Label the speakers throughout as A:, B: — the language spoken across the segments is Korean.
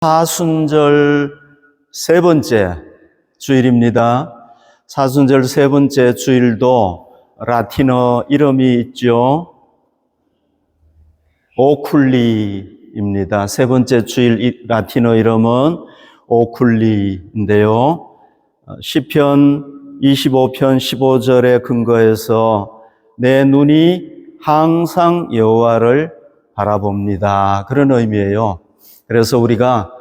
A: 사순절 세 번째 주일입니다. 사순절 세 번째 주일도 라틴어 이름이 있죠. 오쿨리입니다. 세 번째 주일 라틴어 이름은 오쿨리인데요. 시편 25편 15절에 근거해서 내 눈이 항상 여호와를 바라봅니다. 그런 의미예요. 그래서 우리가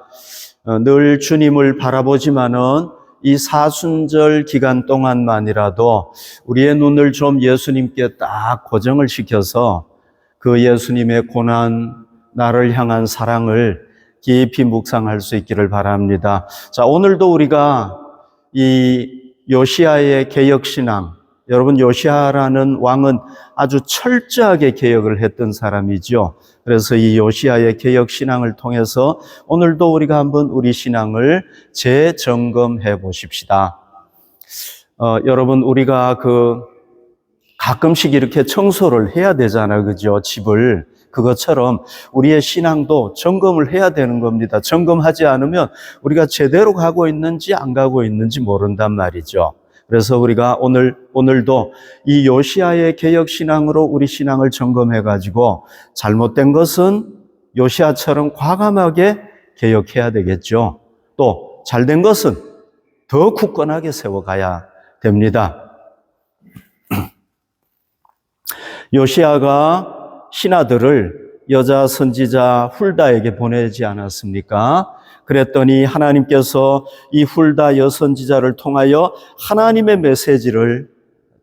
A: 늘 주님을 바라보지만은 이 사순절 기간 동안만이라도 우리의 눈을 좀 예수님께 딱 고정을 시켜서 그 예수님의 고난, 나를 향한 사랑을 깊이 묵상할 수 있기를 바랍니다. 자, 오늘도 우리가 이 요시야의 개혁신앙, 여러분 요시야라는 왕은 아주 철저하게 개혁을 했던 사람이죠. 그래서 이 요시야의 개혁신앙을 통해서 오늘도 우리가 한번 우리 신앙을 재점검해 보십시다. 여러분 우리가 가끔씩 이렇게 청소를 해야 되잖아요. 그죠? 집을. 그것처럼 우리의 신앙도 점검을 해야 되는 겁니다. 점검하지 않으면 우리가 제대로 가고 있는지 안 가고 있는지 모른단 말이죠. 그래서 우리가 오늘도 이 요시야의 개혁신앙으로 우리 신앙을 점검해가지고 잘못된 것은 요시야처럼 과감하게 개혁해야 되겠죠. 또 잘된 것은 더 굳건하게 세워가야 됩니다. 요시야가 신하들을 여자 선지자 훌다에게 보내지 않았습니까? 그랬더니 하나님께서 이 훌다 여선지자를 통하여 하나님의 메시지를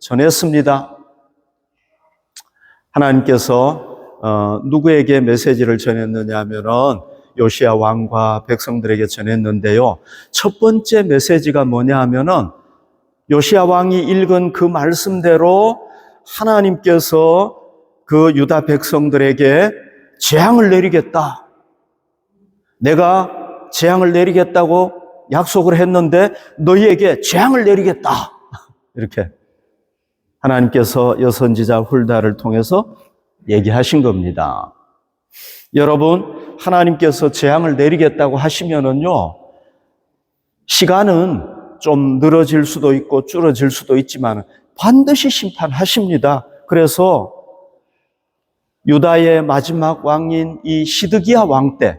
A: 전했습니다. 하나님께서 누구에게 메시지를 전했느냐 하면은 요시야 왕과 백성들에게 전했는데요. 첫 번째 메시지가 뭐냐 하면은 요시야 왕이 읽은 그 말씀대로 하나님께서 그 유다 백성들에게 재앙을 내리겠다. 내가 재앙을 내리겠다고 약속을 했는데 너희에게 재앙을 내리겠다. 이렇게 하나님께서 여선지자 훌다를 통해서 얘기하신 겁니다. 여러분, 하나님께서 재앙을 내리겠다고 하시면은요, 시간은 좀 늘어질 수도 있고 줄어질 수도 있지만 반드시 심판하십니다. 그래서 유다의 마지막 왕인 이 시드기야 왕 때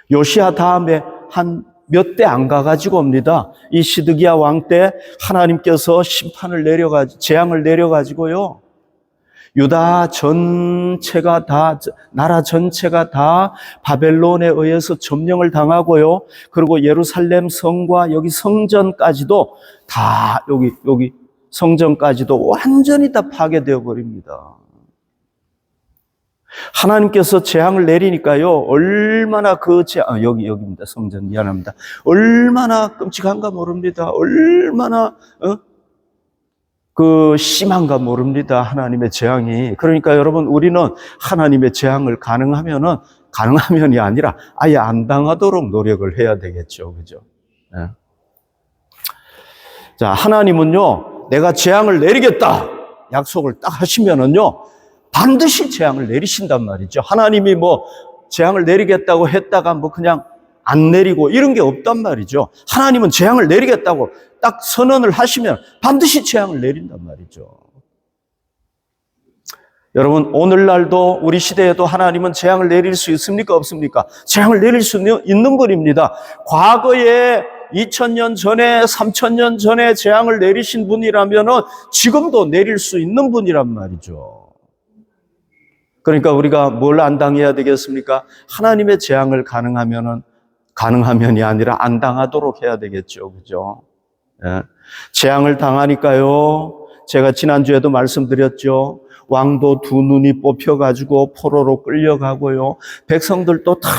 A: 요시야 다음에 한 몇 대 안 가가지고 옵니다. 이 시드기야 왕 때 하나님께서 재앙을 내려가지고요. 유다 전체가 나라 전체가 다 바벨론에 의해서 점령을 당하고요. 그리고 예루살렘 성과 여기 성전까지도 다 여기 성전까지도 완전히 다 파괴되어 버립니다. 하나님께서 재앙을 내리니까요, 얼마나 여기입니다. 성전, 미안합니다. 얼마나 끔찍한가 모릅니다. 얼마나, 심한가 모릅니다. 하나님의 재앙이. 그러니까 여러분, 우리는 하나님의 재앙을 가능하면이 아니라 아예 안 당하도록 노력을 해야 되겠죠. 그죠? 네. 자, 하나님은요, 내가 재앙을 내리겠다. 약속을 딱 하시면은요, 반드시 재앙을 내리신단 말이죠. 하나님이 재앙을 내리겠다고 했다가 그냥 안 내리고 이런 게 없단 말이죠. 하나님은 재앙을 내리겠다고 딱 선언을 하시면 반드시 재앙을 내린단 말이죠. 여러분, 오늘날도 우리 시대에도 하나님은 재앙을 내릴 수 있습니까? 없습니까? 재앙을 내릴 수 있는 분입니다. 과거에 2000년 전에 3000년 전에 재앙을 내리신 분이라면은 지금도 내릴 수 있는 분이란 말이죠. 그러니까 우리가 뭘 안 당해야 되겠습니까? 하나님의 재앙을 가능하면이 아니라 안 당하도록 해야 되겠죠. 그죠? 예. 재앙을 당하니까요. 제가 지난주에도 말씀드렸죠. 왕도 두 눈이 뽑혀가지고 포로로 끌려가고요. 백성들도 다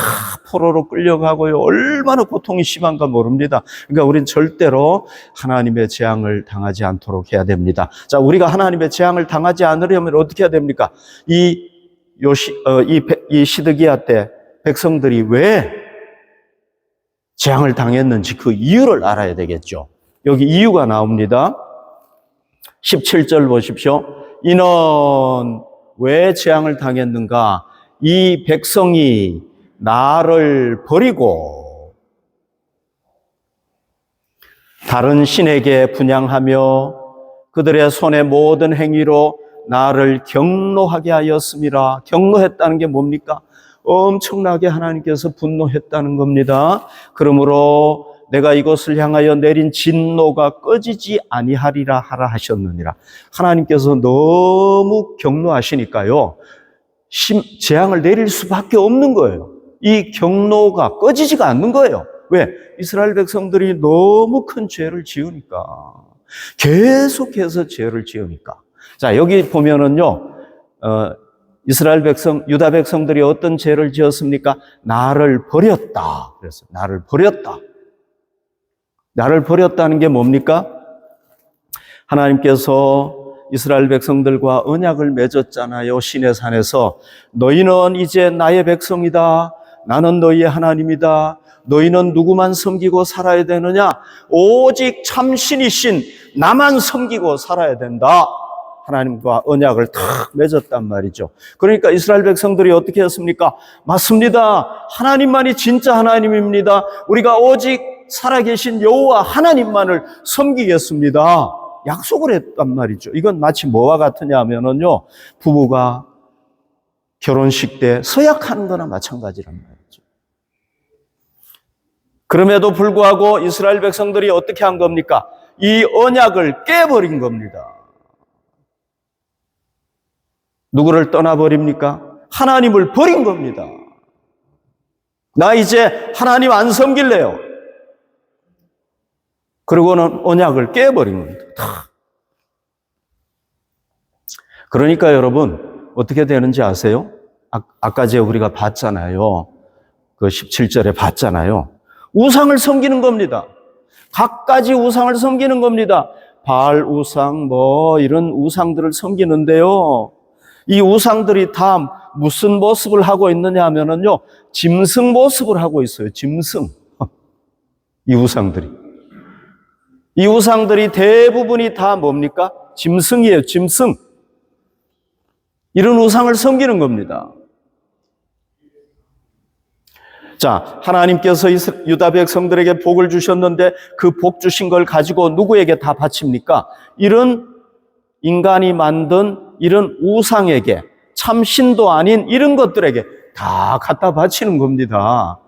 A: 포로로 끌려가고요. 얼마나 고통이 심한가 모릅니다. 그러니까 우리는 절대로 하나님의 재앙을 당하지 않도록 해야 됩니다. 자, 우리가 하나님의 재앙을 당하지 않으려면 어떻게 해야 됩니까? 이 시드기야 때 백성들이 왜 재앙을 당했는지 그 이유를 알아야 되겠죠. 여기 이유가 나옵니다. 17절 보십시오. 이는 왜 재앙을 당했는가? 이 백성이 나를 버리고 다른 신에게 분향하며 그들의 손의 모든 행위로 나를 경노하게 하였음이라. 경노했다는 게 뭡니까? 엄청나게 하나님께서 분노했다는 겁니다. 그러므로 내가 이것을 향하여 내린 진노가 꺼지지 아니하리라 하라 하셨느니라. 하나님께서 너무 경노하시니까요, 재앙을 내릴 수밖에 없는 거예요. 이 경노가 꺼지지가 않는 거예요. 왜? 이스라엘 백성들이 너무 큰 죄를 지으니까. 계속해서 죄를 지으니까. 자, 여기 보면은요, 이스라엘 백성, 유다 백성들이 어떤 죄를 지었습니까? 나를 버렸다. 그래서 나를 버렸다. 나를 버렸다는 게 뭡니까? 하나님께서 이스라엘 백성들과 언약을 맺었잖아요. 시내산에서. 너희는 이제 나의 백성이다. 나는 너희의 하나님이다. 너희는 누구만 섬기고 살아야 되느냐? 오직 참신이신 나만 섬기고 살아야 된다. 하나님과 언약을 다 맺었단 말이죠. 그러니까 이스라엘 백성들이 어떻게 했습니까? 맞습니다. 하나님만이 진짜 하나님입니다. 우리가 오직 살아계신 여호와 하나님만을 섬기겠습니다. 약속을 했단 말이죠. 이건 마치 뭐와 같으냐 하면은요, 부부가 결혼식 때 서약하는 거나 마찬가지란 말이죠. 그럼에도 불구하고 이스라엘 백성들이 어떻게 한 겁니까? 이 언약을 깨버린 겁니다. 누구를 떠나버립니까? 하나님을 버린 겁니다. 나 이제 하나님 안 섬길래요. 그리고는 언약을 깨버린 겁니다. 그러니까 여러분, 어떻게 되는지 아세요? 아까 제가 우리가 봤잖아요. 그 17절에 봤잖아요. 우상을 섬기는 겁니다. 갖가지 우상을 섬기는 겁니다. 바알 우상, 이런 우상들을 섬기는데요. 이 우상들이 다 무슨 모습을 하고 있느냐 하면은요, 짐승 모습을 하고 있어요. 짐승. 이 우상들이. 이 우상들이 대부분이 다 뭡니까? 짐승이에요, 짐승. 이런 우상을 섬기는 겁니다. 자, 하나님께서 유다 백성들에게 복을 주셨는데 그 복 주신 걸 가지고 누구에게 다 바칩니까? 이런 인간이 만든 이런 우상에게, 참신도 아닌 이런 것들에게 다 갖다 바치는 겁니다.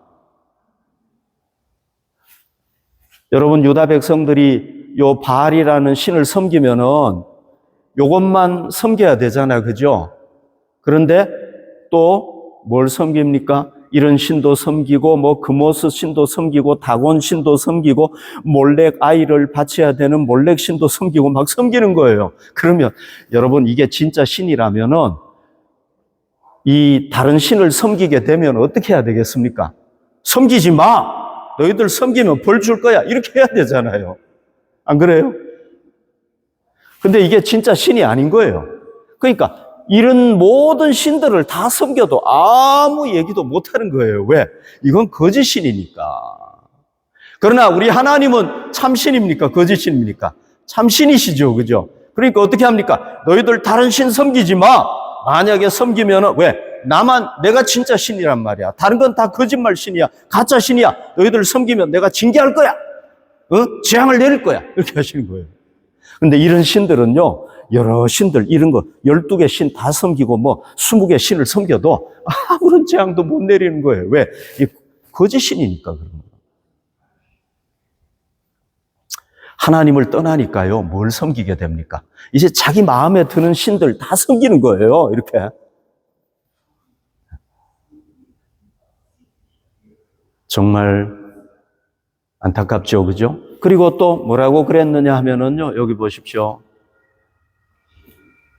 A: 여러분, 유다 백성들이 요 바알이라는 신을 섬기면은 요것만 섬겨야 되잖아요. 그죠? 그런데 또 뭘 섬깁니까? 이런 신도 섬기고, 그모스 신도 섬기고, 다곤 신도 섬기고, 몰렉 아이를 바쳐야 되는 몰렉 신도 섬기고 막 섬기는 거예요. 그러면 여러분, 이게 진짜 신이라면은 이 다른 신을 섬기게 되면 어떻게 해야 되겠습니까? 섬기지 마! 너희들 섬기면 벌 줄 거야. 이렇게 해야 되잖아요. 안 그래요? 근데 이게 진짜 신이 아닌 거예요. 그러니까 이런 모든 신들을 다 섬겨도 아무 얘기도 못하는 거예요. 왜? 이건 거짓신이니까. 그러나 우리 하나님은 참신입니까? 거짓신입니까? 참신이시죠. 그죠? 그러니까 어떻게 합니까? 너희들 다른 신 섬기지 마. 만약에 섬기면은 왜? 내가 진짜 신이란 말이야. 다른 건 다 거짓말 신이야. 가짜 신이야. 너희들 섬기면 내가 징계할 거야. 재앙을 내릴 거야. 이렇게 하시는 거예요. 근데 이런 신들은요, 여러 신들, 이런 거, 12개 신 다 섬기고 20개 신을 섬겨도 아무런 재앙도 못 내리는 거예요. 왜? 거짓신이니까 그런 거예요. 하나님을 떠나니까요, 뭘 섬기게 됩니까? 이제 자기 마음에 드는 신들 다 섬기는 거예요, 이렇게. 정말 안타깝죠, 그죠? 그리고 또 뭐라고 그랬느냐 하면은요, 여기 보십시오.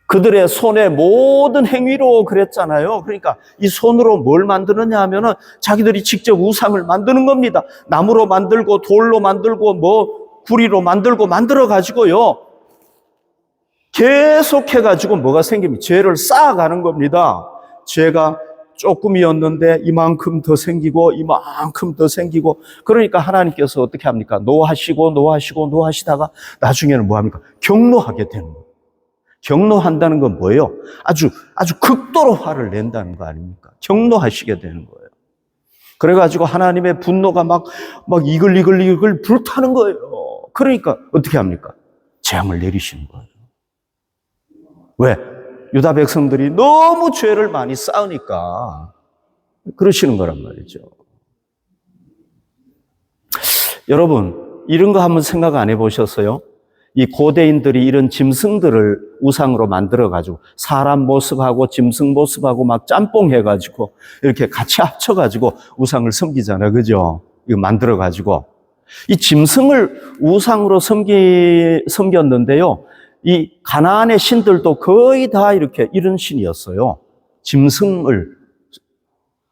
A: 그들의 손의 모든 행위로 그랬잖아요. 그러니까 이 손으로 뭘 만드느냐 하면은 자기들이 직접 우상을 만드는 겁니다. 나무로 만들고 돌로 만들고 구리로 만들어 가지고요. 계속해 가지고 뭐가 생깁니까? 죄를 쌓아가는 겁니다. 죄가 조금이었는데 이만큼 더 생기고 이만큼 더 생기고, 그러니까 하나님께서 어떻게 합니까? 노하시다가 나중에는 뭐 합니까? 경노하게 되는 거예요. 경노한다는 건 뭐예요? 아주 극도로 화를 낸다는 거 아닙니까? 경노하시게 되는 거예요. 그래가지고 하나님의 분노가 막 이글이글 불타는 거예요. 그러니까 어떻게 합니까? 재앙을 내리시는 거예요. 왜? 유다 백성들이 너무 죄를 많이 쌓으니까 그러시는 거란 말이죠. 여러분, 이런 거 한번 생각 안 해보셨어요? 이 고대인들이 이런 짐승들을 우상으로 만들어가지고 사람 모습하고 짐승 모습하고 막 짬뽕해가지고 이렇게 같이 합쳐가지고 우상을 섬기잖아요. 그죠? 이거 만들어가지고. 이 짐승을 우상으로 섬겼는데요. 이 가나안의 신들도 거의 다 이렇게 이런 신이었어요. 짐승을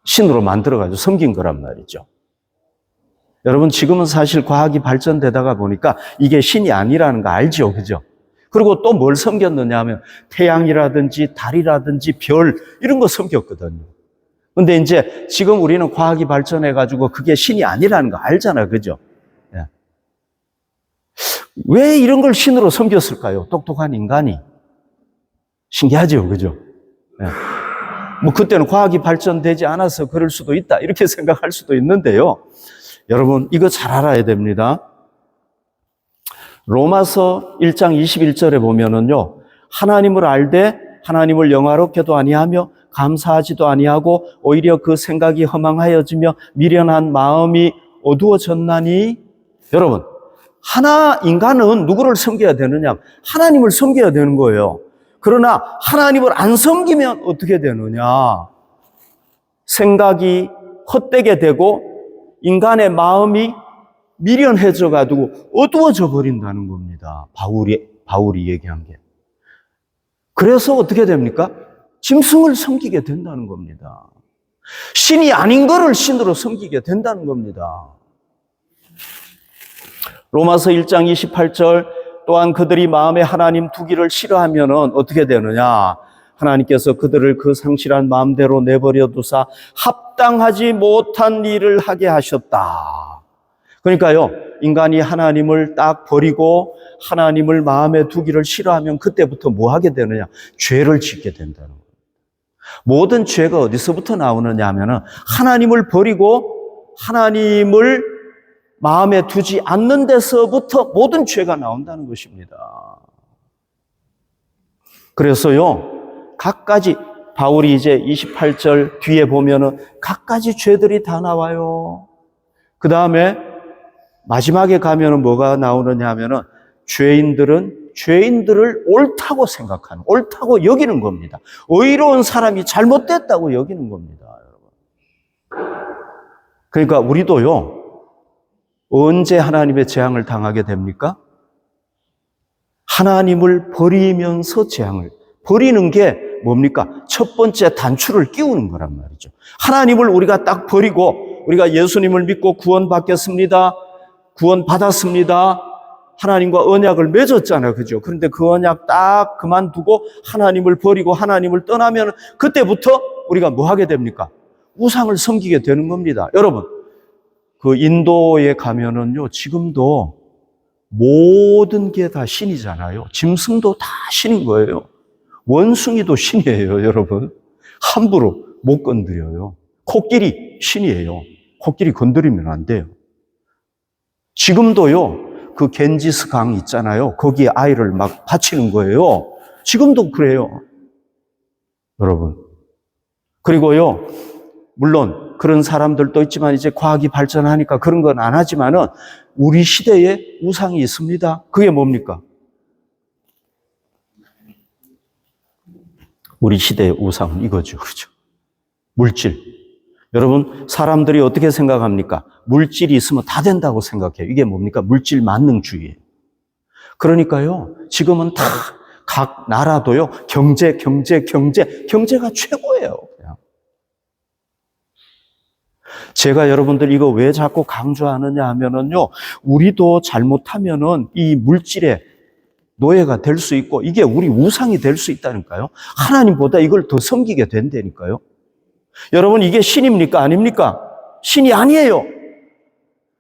A: 신으로 만들어가지고 섬긴 거란 말이죠. 여러분, 지금은 사실 과학이 발전되다가 보니까 이게 신이 아니라는 거 알죠? 그죠? 그리고 또 뭘 섬겼느냐 하면 태양이라든지 달이라든지 별 이런 거 섬겼거든요. 근데 이제 지금 우리는 과학이 발전해가지고 그게 신이 아니라는 거 알잖아요. 그죠? 예. 왜 이런 걸 신으로 섬겼을까요? 똑똑한 인간이. 신기하죠? 그죠? 예. 뭐 그때는 과학이 발전되지 않아서 그럴 수도 있다. 이렇게 생각할 수도 있는데요. 여러분, 이거 잘 알아야 됩니다. 로마서 1장 21절에 보면은요, 하나님을 알되 하나님을 영화롭게도 아니하며 감사하지도 아니하고 오히려 그 생각이 허망하여지며 미련한 마음이 어두워졌나니. 여러분, 인간은 누구를 섬겨야 되느냐? 하나님을 섬겨야 되는 거예요. 그러나 하나님을 안 섬기면 어떻게 되느냐? 생각이 헛되게 되고 인간의 마음이 미련해져 가지고 어두워져 버린다는 겁니다. 바울이 얘기한 게. 그래서 어떻게 됩니까? 짐승을 섬기게 된다는 겁니다. 신이 아닌 거를 신으로 섬기게 된다는 겁니다. 로마서 1장 28절 또한 그들이 마음에 하나님 두기를 싫어하면은 어떻게 되느냐? 하나님께서 그들을 그 상실한 마음대로 내버려 두사 합당하지 못한 일을 하게 하셨다. 그러니까요, 인간이 하나님을 딱 버리고 하나님을 마음에 두기를 싫어하면 그때부터 뭐 하게 되느냐? 죄를 짓게 된다는 거예요. 모든 죄가 어디서부터 나오느냐 하면은 하나님을 버리고 하나님을 마음에 두지 않는 데서부터 모든 죄가 나온다는 것입니다. 그래서요, 갖가지, 바울이 이제 28절 뒤에 보면은 갖가지 죄들이 다 나와요. 그 다음에 마지막에 가면은 뭐가 나오느냐 하면은 죄인들을 옳다고 생각하는, 옳다고 여기는 겁니다. 의로운 사람이 잘못됐다고 여기는 겁니다, 여러분. 그러니까 우리도요, 언제 하나님의 재앙을 당하게 됩니까? 하나님을 버리면서 재앙을. 버리는 게 뭡니까? 첫 번째 단추를 끼우는 거란 말이죠. 하나님을 우리가 딱 버리고 우리가 예수님을 믿고 구원받겠습니다. 구원받았습니다. 하나님과 언약을 맺었잖아요. 그죠? 그런데 그 언약 딱 그만두고 하나님을 버리고 하나님을 떠나면 그때부터 우리가 뭐 하게 됩니까? 우상을 섬기게 되는 겁니다. 여러분, 그 인도에 가면은요, 지금도 모든 게 다 신이잖아요. 짐승도 다 신인 거예요. 원숭이도 신이에요, 여러분. 함부로 못 건드려요. 코끼리 신이에요. 코끼리 건드리면 안 돼요. 지금도요, 그 겐지스 강 있잖아요. 거기에 아이를 막 바치는 거예요. 지금도 그래요, 여러분. 그리고요, 물론 그런 사람들도 있지만 이제 과학이 발전하니까 그런 건 안 하지만은 우리 시대에 우상이 있습니다. 그게 뭡니까? 우리 시대의 우상은 이거죠. 그렇죠? 물질. 여러분, 사람들이 어떻게 생각합니까? 물질이 있으면 다 된다고 생각해요. 이게 뭡니까? 물질 만능주의예요. 그러니까요, 지금은 다 각 나라도요, 경제가 최고예요. 그냥. 제가 여러분들 이거 왜 자꾸 강조하느냐 하면은요, 우리도 잘못하면은 이 물질의 노예가 될 수 있고 이게 우리 우상이 될 수 있다니까요. 하나님보다 이걸 더 섬기게 된다니까요. 여러분, 이게 신입니까? 아닙니까? 신이 아니에요.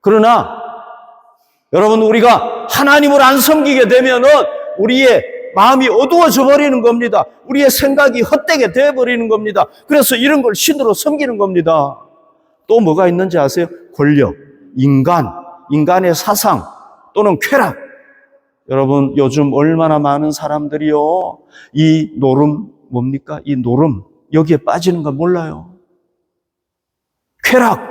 A: 그러나 여러분, 우리가 하나님을 안 섬기게 되면은 우리의 마음이 어두워져 버리는 겁니다. 우리의 생각이 헛되게 되어 버리는 겁니다. 그래서 이런 걸 신으로 섬기는 겁니다. 또 뭐가 있는지 아세요? 권력, 인간의 사상 또는 쾌락. 여러분, 요즘 얼마나 많은 사람들이요, 이 노름, 뭡니까? 이 노름, 여기에 빠지는 거 몰라요. 쾌락,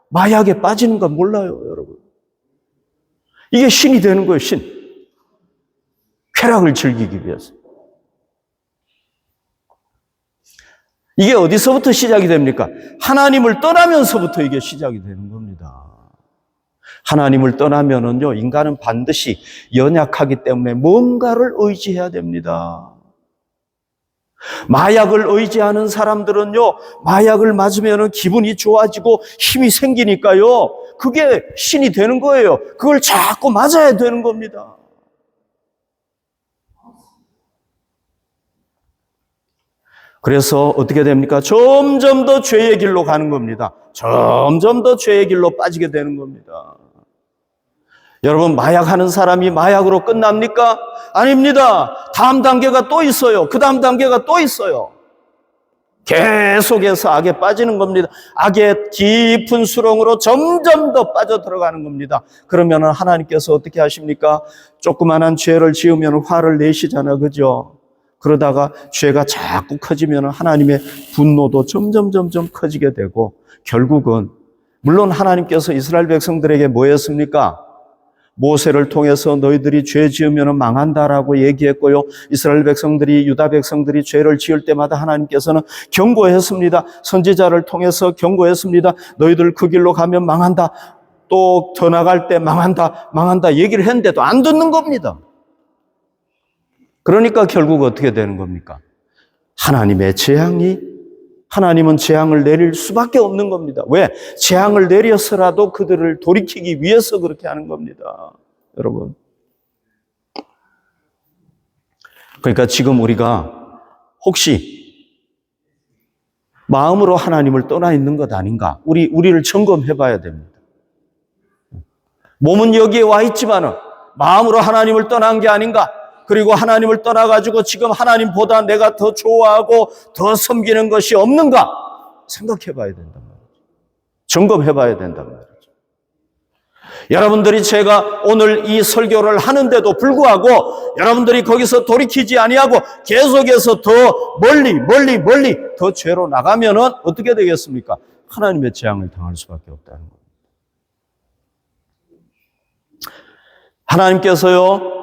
A: 마약에 빠지는 거 몰라요, 여러분. 이게 신이 되는 거예요, 신. 쾌락을 즐기기 위해서. 이게 어디서부터 시작이 됩니까? 하나님을 떠나면서부터 이게 시작이 되는 겁니다. 하나님을 떠나면은요, 인간은 반드시 연약하기 때문에 뭔가를 의지해야 됩니다. 마약을 의지하는 사람들은요, 마약을 맞으면은 기분이 좋아지고 힘이 생기니까요, 그게 신이 되는 거예요. 그걸 자꾸 맞아야 되는 겁니다. 그래서 어떻게 됩니까? 점점 더 죄의 길로 가는 겁니다. 점점 더 죄의 길로 빠지게 되는 겁니다. 여러분, 마약하는 사람이 마약으로 끝납니까? 아닙니다. 다음 단계가 또 있어요. 그 다음 단계가 또 있어요. 계속해서 악에 빠지는 겁니다. 악의 깊은 수렁으로 점점 더 빠져 들어가는 겁니다. 그러면 하나님께서 어떻게 하십니까? 조그만한 죄를 지으면 화를 내시잖아, 그죠? 그러다가 죄가 자꾸 커지면 하나님의 분노도 점점 커지게 되고, 결국은 물론 하나님께서 이스라엘 백성들에게 뭐 했습니까? 모세를 통해서 너희들이 죄 지으면 망한다라고 얘기했고요. 이스라엘 백성들이, 유다 백성들이 죄를 지을 때마다 하나님께서는 경고했습니다. 선지자를 통해서 경고했습니다. 너희들 그 길로 가면 망한다. 또 더 나갈 때 망한다 얘기를 했는데도 안 듣는 겁니다. 그러니까 결국 어떻게 되는 겁니까? 하나님은 재앙을 내릴 수밖에 없는 겁니다. 왜? 재앙을 내려서라도 그들을 돌이키기 위해서 그렇게 하는 겁니다. 여러분. 그러니까 지금 우리가 혹시 마음으로 하나님을 떠나 있는 것 아닌가? 우리를 점검해 봐야 됩니다. 몸은 여기에 와 있지만은 마음으로 하나님을 떠난 게 아닌가? 그리고 하나님을 떠나가지고 지금 하나님보다 내가 더 좋아하고 더 섬기는 것이 없는가? 생각해 봐야 된단 말이죠. 점검해 봐야 된단 말이죠. 여러분들이 제가 오늘 이 설교를 하는데도 불구하고 여러분들이 거기서 돌이키지 아니하고 계속해서 더 멀리 더 죄로 나가면은 어떻게 되겠습니까? 하나님의 재앙을 당할 수밖에 없다는 겁니다. 하나님께서요,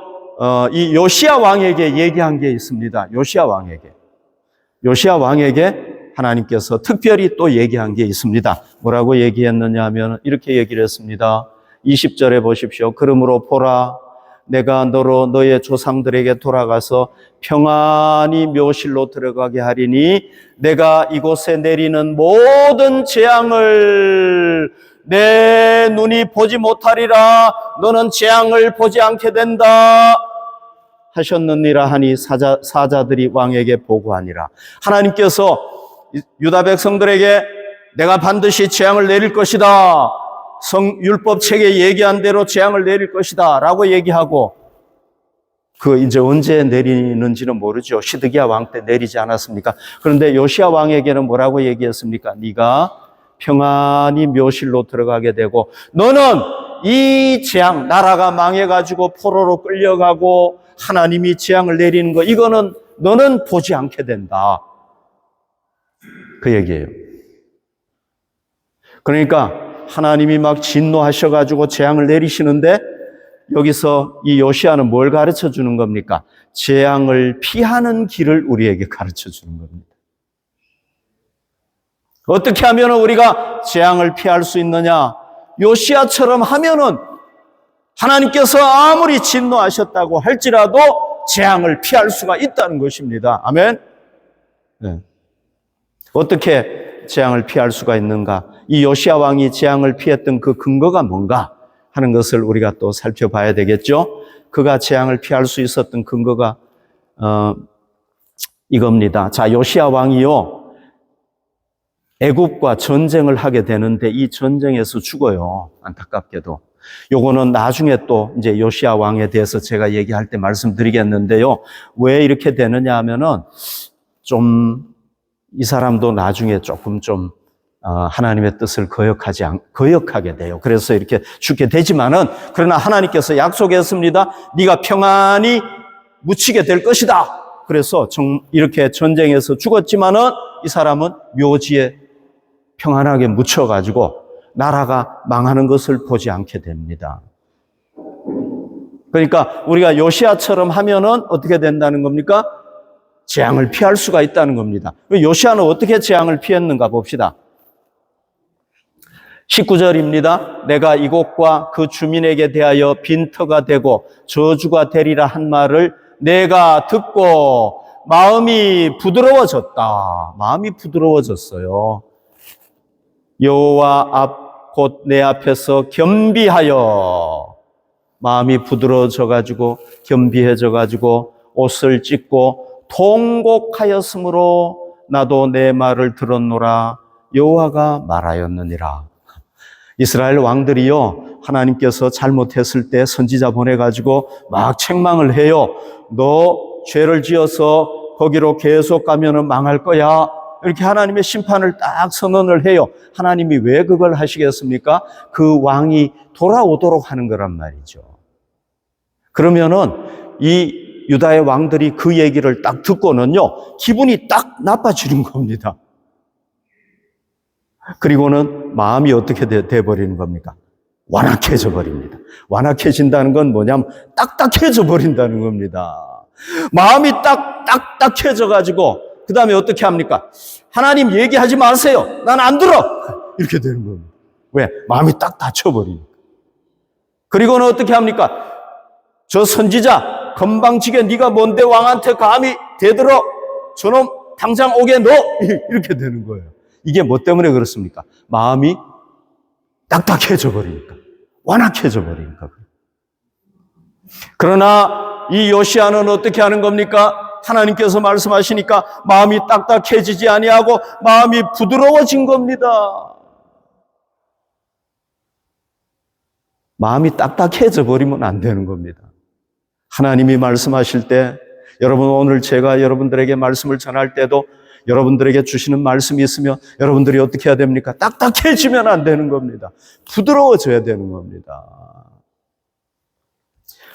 A: 이 요시야 왕에게 얘기한 게 있습니다. 요시야 왕에게 하나님께서 특별히 또 얘기한 게 있습니다. 뭐라고 얘기했느냐 하면 이렇게 얘기를 했습니다. 20절에 보십시오. 그러므로 보라, 내가 너로 너의 조상들에게 돌아가서 평안히 묘실로 들어가게 하리니 내가 이곳에 내리는 모든 재앙을 내 눈이 보지 못하리라. 너는 재앙을 보지 않게 된다 하셨느니라 하니 사자들이 왕에게 보고하니라. 하나님께서 유다 백성들에게 내가 반드시 재앙을 내릴 것이다. 율법책에 얘기한 대로 재앙을 내릴 것이다 라고 얘기하고, 이제 언제 내리는지는 모르죠. 시드기야 왕 때 내리지 않았습니까? 그런데 요시야 왕에게는 뭐라고 얘기했습니까? 네가 평안히 묘실로 들어가게 되고, 너는 이 재앙, 나라가 망해가지고 포로로 끌려가고 하나님이 재앙을 내리는 거, 이거는 너는 보지 않게 된다. 그 얘기예요. 그러니까 하나님이 막 진노하셔가지고 재앙을 내리시는데 여기서 이 요시야는 뭘 가르쳐 주는 겁니까? 재앙을 피하는 길을 우리에게 가르쳐 주는 겁니다. 어떻게 하면 우리가 재앙을 피할 수 있느냐? 요시야처럼 하면은 하나님께서 아무리 진노하셨다고 할지라도 재앙을 피할 수가 있다는 것입니다. 아멘. 네. 어떻게 재앙을 피할 수가 있는가? 이 요시야 왕이 재앙을 피했던 그 근거가 뭔가 하는 것을 우리가 또 살펴봐야 되겠죠. 그가 재앙을 피할 수 있었던 근거가 이겁니다. 자, 요시야 왕이요, 애굽과 전쟁을 하게 되는데 이 전쟁에서 죽어요. 안타깝게도. 요거는 나중에 또 이제 요시야 왕에 대해서 제가 얘기할 때 말씀드리겠는데요. 왜 이렇게 되느냐 하면은 이 사람도 나중에 조금 하나님의 뜻을 거역하게 돼요. 그래서 이렇게 죽게 되지만은, 그러나 하나님께서 약속했습니다. 네가 평안히 묻히게 될 것이다. 그래서 이렇게 전쟁에서 죽었지만은 이 사람은 묘지에 평안하게 묻혀가지고 나라가 망하는 것을 보지 않게 됩니다. 그러니까 우리가 요시야처럼 하면은 어떻게 된다는 겁니까? 재앙을 피할 수가 있다는 겁니다. 요시야는 어떻게 재앙을 피했는가 봅시다. 19절입니다. 내가 이곳과 그 주민에게 대하여 빈터가 되고 저주가 되리라 한 말을 내가 듣고 마음이 부드러워졌다. 마음이 부드러워졌어요. 여호와 앞 곧 내 앞에서 겸비하여, 마음이 부드러워져가지고 겸비해져가지고 옷을 찢고 통곡하였으므로 나도 내 말을 들었노라. 여호와가 말하였느니라. 이스라엘 왕들이요, 하나님께서 잘못했을 때 선지자 보내가지고 막 책망을 해요. 너 죄를 지어서 거기로 계속 가면은 망할 거야. 이렇게 하나님의 심판을 딱 선언을 해요. 하나님이 왜 그걸 하시겠습니까? 그 왕이 돌아오도록 하는 거란 말이죠. 그러면은 이 유다의 왕들이 그 얘기를 딱 듣고는요, 기분이 딱 나빠지는 겁니다. 그리고는 마음이 어떻게 돼버리는 겁니까? 완악해져 버립니다. 완악해진다는 건 뭐냐면 딱딱해져 버린다는 겁니다. 마음이 딱딱해져가지고 그 다음에 어떻게 합니까? 하나님 얘기하지 마세요. 난 안 들어. 이렇게 되는 겁니다. 왜? 마음이 딱 닫혀버리니까. 그리고는 어떻게 합니까? 저 선지자 건방지게 네가 뭔데 왕한테 감히 대들어? 저놈 당장 오게 넣어. 이렇게 되는 거예요. 이게 뭐 때문에 그렇습니까? 마음이 딱딱해져 버리니까, 완악해져 버리니까. 그러나 이 요시야는 어떻게 하는 겁니까? 하나님께서 말씀하시니까 마음이 딱딱해지지 아니하고 마음이 부드러워진 겁니다. 마음이 딱딱해져 버리면 안 되는 겁니다. 하나님이 말씀하실 때, 여러분 오늘 제가 여러분들에게 말씀을 전할 때도 여러분들에게 주시는 말씀이 있으면 여러분들이 어떻게 해야 됩니까? 딱딱해지면 안 되는 겁니다. 부드러워져야 되는 겁니다.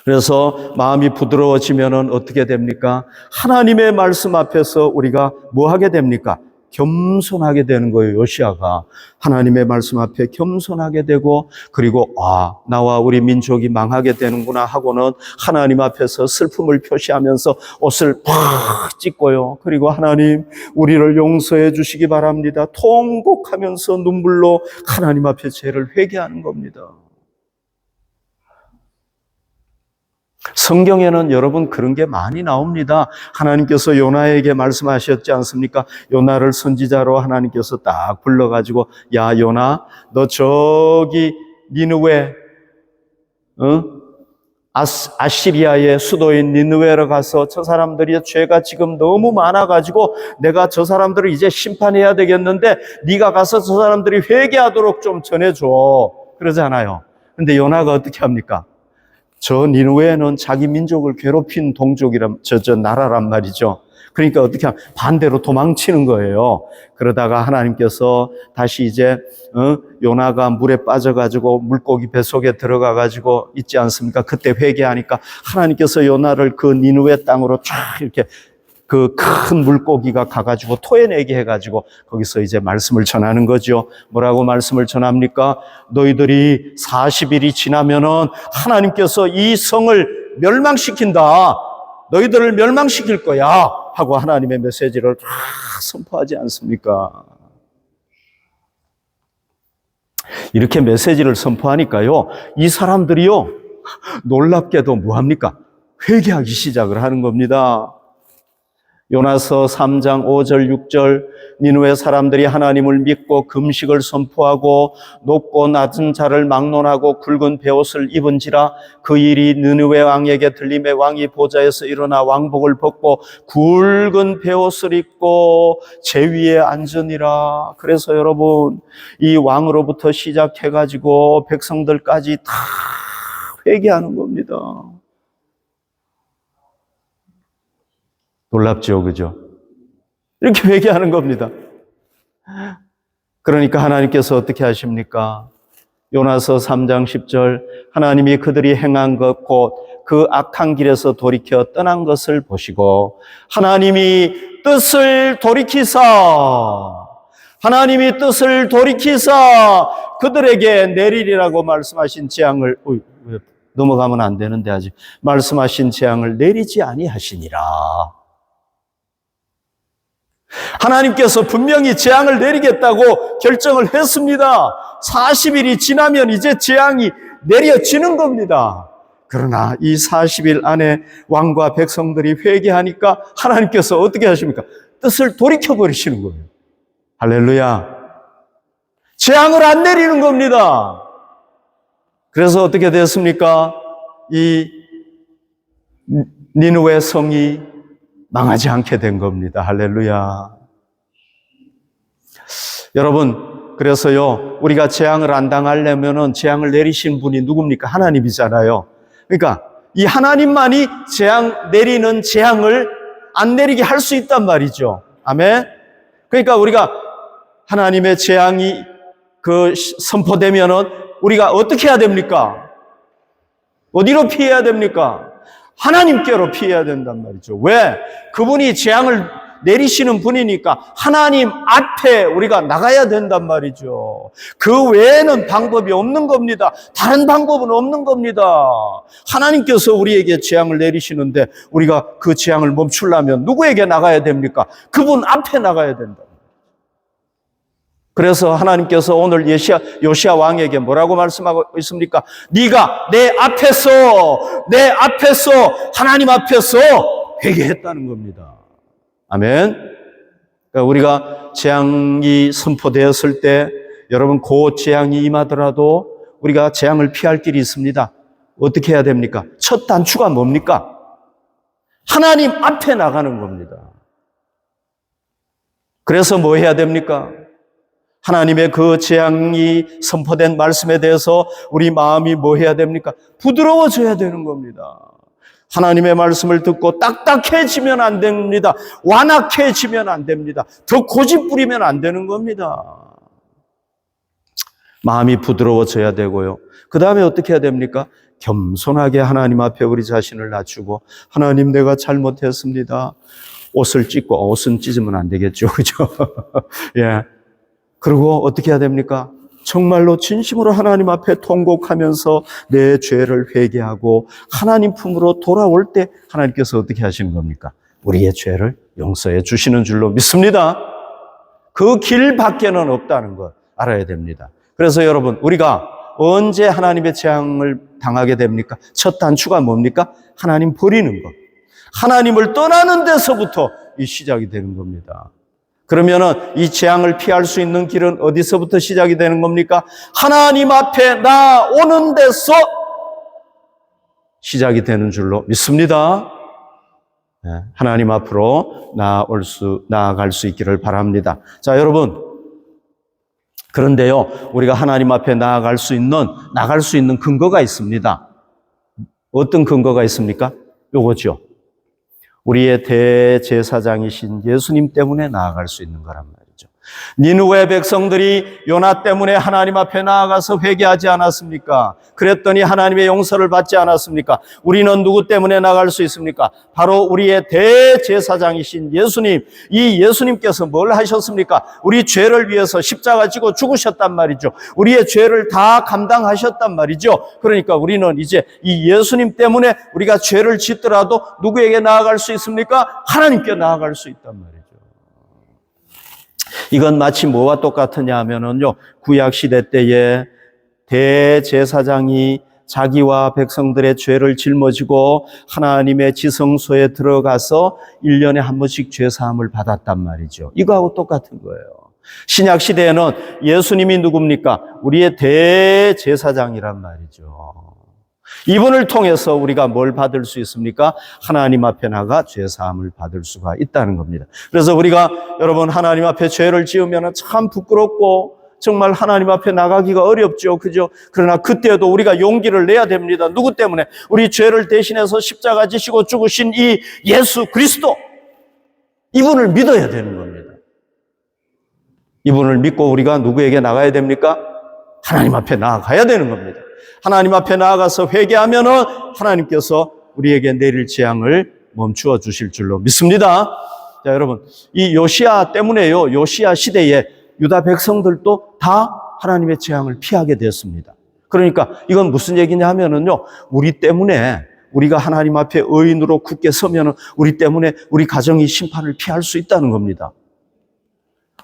A: 그래서 마음이 부드러워지면 어떻게 됩니까? 하나님의 말씀 앞에서 우리가 뭐 하게 됩니까? 겸손하게 되는 거예요. 요시야가 하나님의 말씀 앞에 겸손하게 되고, 그리고 나와 우리 민족이 망하게 되는구나 하고는 하나님 앞에서 슬픔을 표시하면서 옷을 팍 찢고요. 그리고 하나님 우리를 용서해 주시기 바랍니다. 통곡하면서 눈물로 하나님 앞에 죄를 회개하는 겁니다. 성경에는 여러분 그런 게 많이 나옵니다. 하나님께서 요나에게 말씀하셨지 않습니까? 요나를 선지자로 하나님께서 딱 불러가지고, 야 요나, 너 저기 니느웨, 아시리아의 수도인 니느웨로 가서 저 사람들이 죄가 지금 너무 많아가지고 내가 저 사람들을 이제 심판해야 되겠는데 네가 가서 저 사람들이 회개하도록 좀 전해줘. 그러잖아요. 근데 요나가 어떻게 합니까? 저 니느웨는 자기 민족을 괴롭힌 저 나라란 말이죠. 그러니까 어떻게 하면 반대로 도망치는 거예요. 그러다가 하나님께서 다시 이제 요나가 물에 빠져가지고 물고기 뱃속에 들어가가지고 있지 않습니까? 그때 회개하니까 하나님께서 요나를 그 니느웨 땅으로 쫙 이렇게 그 큰 물고기가 가가지고 토해내게 해가지고 거기서 이제 말씀을 전하는 거죠. 뭐라고 말씀을 전합니까? 너희들이 40일이 지나면은 하나님께서 이 성을 멸망시킨다. 너희들을 멸망시킬 거야. 하고 하나님의 메시지를 다 선포하지 않습니까? 이렇게 메시지를 선포하니까요, 이 사람들이요, 놀랍게도 뭐합니까? 회개하기 시작을 하는 겁니다. 요나서 3장 5절 6절, 니느웨 사람들이 하나님을 믿고 금식을 선포하고 높고 낮은 자를 막론하고 굵은 베옷을 입은지라 그 일이 느느웨 왕에게 들림에 왕이 보좌에서 일어나 왕복을 벗고 굵은 베옷을 입고 제 위에 앉으니라. 그래서 여러분, 이 왕으로부터 시작해가지고 백성들까지 다 회개하는 겁니다. 놀랍죠, 그죠? 이렇게 회개하는 겁니다. 그러니까 하나님께서 어떻게 하십니까? 요나서 3장 10절 하나님이 그들이 행한 것 곧 그 악한 길에서 돌이켜 떠난 것을 보시고 하나님이 뜻을 돌이키사 그들에게 내리리라고 말씀하신 재앙을 넘어가면 안 되는데 아직 말씀하신 재앙을 내리지 아니하시니라. 하나님께서 분명히 재앙을 내리겠다고 결정을 했습니다. 40일이 지나면 이제 재앙이 내려지는 겁니다. 그러나 이 40일 안에 왕과 백성들이 회개하니까 하나님께서 어떻게 하십니까? 뜻을 돌이켜버리시는 거예요. 할렐루야. 재앙을 안 내리는 겁니다. 그래서 어떻게 됐습니까? 이 니느웨 성이 망하지 않게 된 겁니다. 할렐루야. 여러분, 그래서요, 우리가 재앙을 안 당하려면은 재앙을 내리신 분이 누굽니까? 하나님이잖아요. 그러니까 이 하나님만이 내리는 재앙을 안 내리게 할 수 있단 말이죠. 아멘. 그러니까 우리가 하나님의 재앙이 선포되면은 우리가 어떻게 해야 됩니까? 어디로 피해야 됩니까? 하나님께로 피해야 된단 말이죠. 왜? 그분이 재앙을 내리시는 분이니까 하나님 앞에 우리가 나가야 된단 말이죠. 그 외에는 방법이 없는 겁니다. 다른 방법은 없는 겁니다. 하나님께서 우리에게 재앙을 내리시는데 우리가 그 재앙을 멈추려면 누구에게 나가야 됩니까? 그분 앞에 나가야 된다. 그래서 하나님께서 오늘 요시야 왕에게 뭐라고 말씀하고 있습니까? 네가 내 앞에서 하나님 앞에서 회개했다는 겁니다. 아멘. 그러니까 우리가 재앙이 선포되었을 때 여러분 그 재앙이 임하더라도 우리가 재앙을 피할 길이 있습니다. 어떻게 해야 됩니까? 첫 단추가 뭡니까? 하나님 앞에 나가는 겁니다. 그래서 뭐 해야 됩니까? 하나님의 그 재앙이 선포된 말씀에 대해서 우리 마음이 뭐 해야 됩니까? 부드러워져야 되는 겁니다. 하나님의 말씀을 듣고 딱딱해지면 안 됩니다. 완악해지면 안 됩니다. 더 고집부리면 안 되는 겁니다. 마음이 부드러워져야 되고요. 그 다음에 어떻게 해야 됩니까? 겸손하게 하나님 앞에 우리 자신을 낮추고 하나님 내가 잘못했습니다. 옷을 찢으면 안 되겠죠. 그죠? 예. 그리고 어떻게 해야 됩니까? 정말로 진심으로 하나님 앞에 통곡하면서 내 죄를 회개하고 하나님 품으로 돌아올 때 하나님께서 어떻게 하시는 겁니까? 우리의 죄를 용서해 주시는 줄로 믿습니다. 그 길 밖에는 없다는 것 알아야 됩니다. 그래서 여러분 우리가 언제 하나님의 재앙을 당하게 됩니까? 첫 단추가 뭡니까? 하나님 버리는 것. 하나님을 떠나는 데서부터 이 시작이 되는 겁니다. 그러면은 이 재앙을 피할 수 있는 길은 어디서부터 시작이 되는 겁니까? 하나님 앞에 나오는 데서 시작이 되는 줄로 믿습니다. 하나님 앞으로 나아갈 수 있기를 바랍니다. 자, 여러분. 그런데요, 우리가 하나님 앞에 나갈 수 있는 근거가 있습니다. 어떤 근거가 있습니까? 요거죠. 우리의 대제사장이신 예수님 때문에 나아갈 수 있는 거란 말이죠. 니느웨 백성들이 요나 때문에 하나님 앞에 나아가서 회개하지 않았습니까? 그랬더니 하나님의 용서를 받지 않았습니까? 우리는 누구 때문에 나아갈 수 있습니까? 바로 우리의 대제사장이신 예수님. 이 예수님께서 뭘 하셨습니까? 우리 죄를 위해서 십자가 지고 죽으셨단 말이죠. 우리의 죄를 다 감당하셨단 말이죠. 그러니까 우리는 이제 이 예수님 때문에 우리가 죄를 짓더라도 누구에게 나아갈 수 있습니까? 하나님께 나아갈 수 있단 말이죠. 이건 마치 뭐와 똑같으냐 하면은요, 구약 시대 때에 대제사장이 자기와 백성들의 죄를 짊어지고 하나님의 지성소에 들어가서 1년에 한 번씩 죄사함을 받았단 말이죠. 이거하고 똑같은 거예요. 신약 시대에는 예수님이 누굽니까? 우리의 대제사장이란 말이죠. 이분을 통해서 우리가 뭘 받을 수 있습니까? 하나님 앞에 나가 죄사함을 받을 수가 있다는 겁니다. 그래서 우리가 여러분 하나님 앞에 죄를 지으면 참 부끄럽고 정말 하나님 앞에 나가기가 어렵죠. 그죠? 그러나 그때도 우리가 용기를 내야 됩니다. 누구 때문에? 우리 죄를 대신해서 십자가 지시고 죽으신 이 예수 그리스도, 이분을 믿어야 되는 겁니다. 이분을 믿고 우리가 누구에게 나가야 됩니까? 하나님 앞에 나아가야 되는 겁니다. 하나님 앞에 나아가서 회개하면은 하나님께서 우리에게 내릴 재앙을 멈추어 주실 줄로 믿습니다. 자, 여러분, 이 요시야 때문에요. 요시야 시대에 유다 백성들도 다 하나님의 재앙을 피하게 됐습니다. 그러니까 이건 무슨 얘기냐 하면은요, 우리 때문에 우리가 하나님 앞에 의인으로 굳게 서면은 우리 때문에 우리 가정이 심판을 피할 수 있다는 겁니다.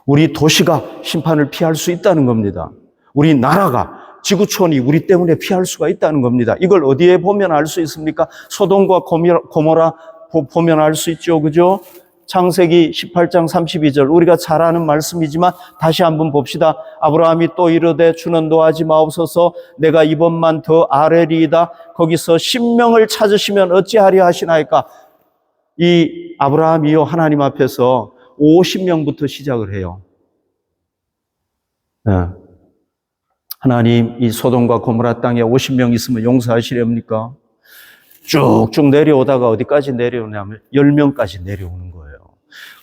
A: 우리 도시가 심판을 피할 수 있다는 겁니다. 우리 나라가, 지구촌이 우리 때문에 피할 수가 있다는 겁니다. 이걸 어디에 보면 알 수 있습니까? 소돔과 고모라 보면 알 수 있죠. 그죠? 창세기 18장 32절, 우리가 잘 아는 말씀이지만 다시 한번 봅시다. 아브라함이 또 이르되 주는 노하지 마옵소서, 내가 이번만 더 아뢰리이다. 거기서 10명을 찾으시면 어찌하리 하시나이까. 이 아브라함이요, 하나님 앞에서 50명부터 시작을 해요. 네. 하나님, 이 소돔과 고모라 땅에 50명 있으면 용서하시렵니까? 쭉쭉 내려오다가 어디까지 내려오냐면 10명까지 내려오는 거예요.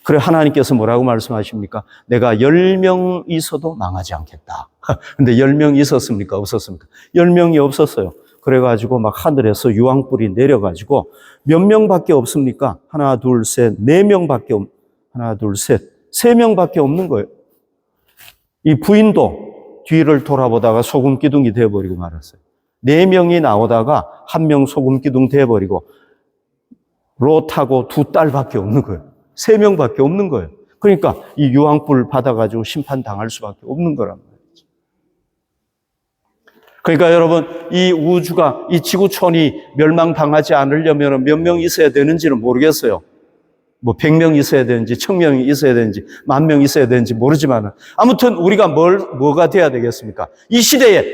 A: 그래, 하나님께서 뭐라고 말씀하십니까? 내가 10명 있어도 망하지 않겠다. 근데 10명 있었습니까? 없었습니까? 10명이 없었어요. 그래가지고 막 하늘에서 유황불이 내려가지고 몇 명밖에 없습니까? 하나, 둘, 셋, 4명밖에 하나, 둘, 셋, 3명밖에 없는 거예요. 이 부인도 뒤를 돌아보다가 소금 기둥이 되어버리고 말았어요. 4명이 나오다가 1명 소금 기둥 되어버리고 롯하고 2딸밖에 없는 거예요. 3명밖에 없는 거예요. 그러니까 이 유황불 받아가지고 심판당할 수밖에 없는 거란 말이죠. 그러니까 여러분, 이 우주가, 이 지구촌이 멸망당하지 않으려면 몇 명 있어야 되는지는 모르겠어요. 뭐 100명 있어야 되는지 1000명이 있어야 되는지 10,000명 있어야 되는지 모르지만 아무튼 우리가 뭐가 돼야 되겠습니까? 이 시대에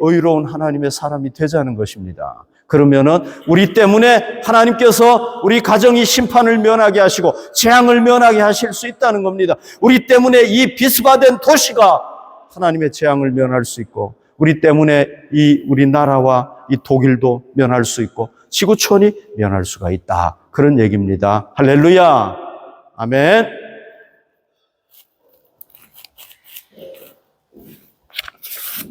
A: 의로운 하나님의 사람이 되자는 것입니다. 그러면은 우리 때문에 하나님께서 우리 가정이 심판을 면하게 하시고 재앙을 면하게 하실 수 있다는 겁니다. 우리 때문에 이 비스바덴 도시가 하나님의 재앙을 면할 수 있고, 우리 때문에 우리 나라와 이 독일도 면할 수 있고 지구촌이 면할 수가 있다. 그런 얘기입니다. 할렐루야. 아멘.